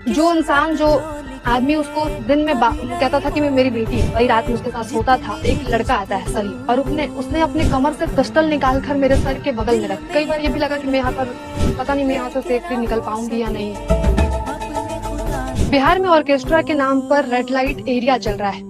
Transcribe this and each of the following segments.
जो इंसान जो आदमी उसको दिन में कहता था कि मैं मेरी बेटी है, वही रात में उसके साथ सोता था। एक लड़का आता है सलीम, और उसने अपने कमर से पिस्टल निकाल कर मेरे सर के बगल में रखा। कई बार ये भी लगा कि मैं यहाँ पर पता नहीं मैं यहाँ से सेफली निकल पाऊंगी या नहीं। बिहार में ऑर्केस्ट्रा के नाम पर रेड लाइट एरिया चल रहा है,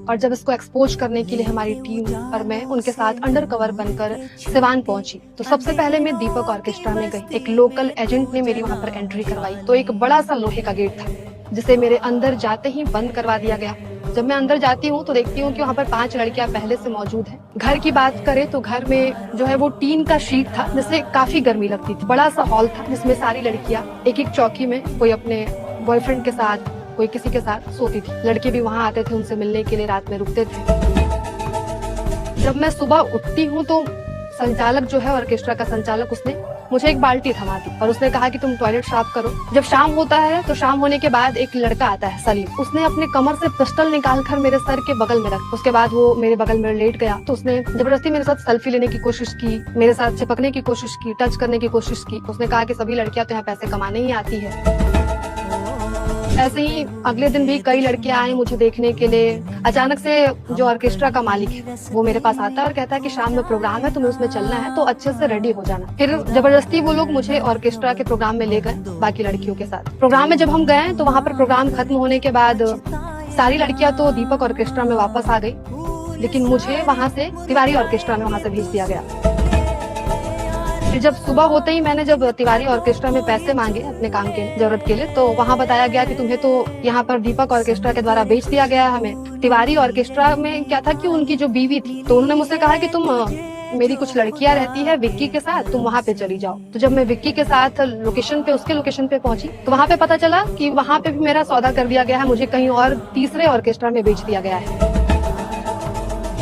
और जब इसको एक्सपोज करने के लिए हमारी टीम और मैं उनके साथ अंडर कवर बनकर सिवान पहुंची, तो सबसे पहले मैं दीपक ऑर्केस्ट्रा में गई। एक लोकल एजेंट ने मेरी वहां पर एंट्री करवाई। तो एक बड़ा सा लोहे का गेट था जिसे मेरे अंदर जाते ही बंद करवा दिया गया। जब मैं अंदर जाती हूँ तो देखती हूँ कि वहाँ पर 5 लड़कियां पहले से मौजूद हैं। घर की बात करें तो घर में जो है वो टीन का शीट था जिससे काफी गर्मी लगती थी। बड़ा सा हॉल था जिसमें सारी लड़कियां एक एक चौकी में, कोई अपने बॉयफ्रेंड के साथ, कोई किसी के साथ सोती थी। लड़के भी वहाँ आते थे, उनसे मिलने के लिए रात में रुकते थे। जब मैं सुबह उठती हूँ तो संचालक जो है ऑर्केस्ट्रा का संचालक, उसने मुझे एक बाल्टी थमा दी और उसने कहा कि तुम टॉयलेट साफ करो। जब शाम होता है तो शाम होने के बाद एक लड़का आता है सलीम, उसने अपने कमर से पिस्टल निकालकर मेरे सर के बगल में रखा। उसके बाद वो मेरे बगल में लेट गया, तो उसने जबरदस्ती मेरे साथ सेल्फी लेने की कोशिश की, मेरे साथ चिपकने की कोशिश की, टच करने की कोशिश की। उसने कहा कि सभी लड़कियां तो यहाँ पैसे कमाने ही आती है। ऐसे ही अगले दिन भी कई लड़कियां आई मुझे देखने के लिए। अचानक से जो ऑर्केस्ट्रा का मालिक है वो मेरे पास आता है और कहता है कि शाम में प्रोग्राम है, तुम्हें उसमें चलना है तो अच्छे से रेडी हो जाना। फिर जबरदस्ती वो लोग मुझे ऑर्केस्ट्रा के प्रोग्राम में ले गए बाकी लड़कियों के साथ। प्रोग्राम में जब हम गए तो वहाँ पर प्रोग्राम खत्म होने के बाद सारी लड़कियां तो दीपक ऑर्केस्ट्रा में वापस आ गई, लेकिन मुझे वहाँ से तिवारी ऑर्केस्ट्रा में वहाँ से भेज दिया गया। जब सुबह होते ही मैंने जब तिवारी ऑर्केस्ट्रा में पैसे मांगे अपने काम के जरूरत के लिए, तो वहाँ बताया गया कि तुम्हें तो यहाँ पर दीपक ऑर्केस्ट्रा के द्वारा बेच दिया गया है हमें। तिवारी ऑर्केस्ट्रा में क्या था कि उनकी जो बीवी थी, तो उन्होंने मुझसे कहा कि तुम मेरी कुछ लड़कियां रहती है विक्की के साथ, तुम वहाँ पे चली जाओ। तो जब मैं विक्की के साथ लोकेशन पे, उसके लोकेशन पे पहुंची, तो वहाँ पे पता चला कि वहाँ पे भी मेरा सौदा कर दिया गया है, मुझे कहीं और तीसरे ऑर्केस्ट्रा में बेच दिया गया है।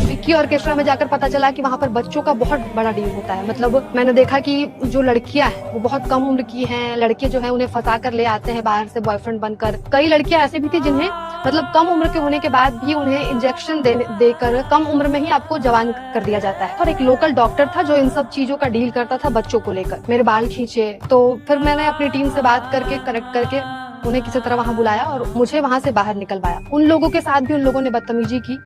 विक्की ऑर्केस्ट्रा में जाकर पता चला कि वहाँ पर बच्चों का बहुत बड़ा डील होता है। मतलब मैंने देखा कि जो लड़कियां हैं वो बहुत कम उम्र की हैं, लड़के जो हैं उन्हें फंसा कर ले आते हैं बाहर से बॉयफ्रेंड बनकर। कई लड़कियां ऐसी भी थी जिन्हें मतलब कम उम्र के होने के बाद भी उन्हें इंजेक्शन देकर कम उम्र में ही आपको जवान कर दिया जाता है। और एक लोकल डॉक्टर था जो इन सब चीजों का डील करता था बच्चों को लेकर। मेरे बाल खींचे, तो फिर मैंने अपनी टीम से बात करके करेक्ट करके उन्हें किसी तरह वहाँ बुलाया और मुझे वहाँ से बाहर निकलवाया। उन लोगों के साथ भी उन लोगों ने बदतमीजी की,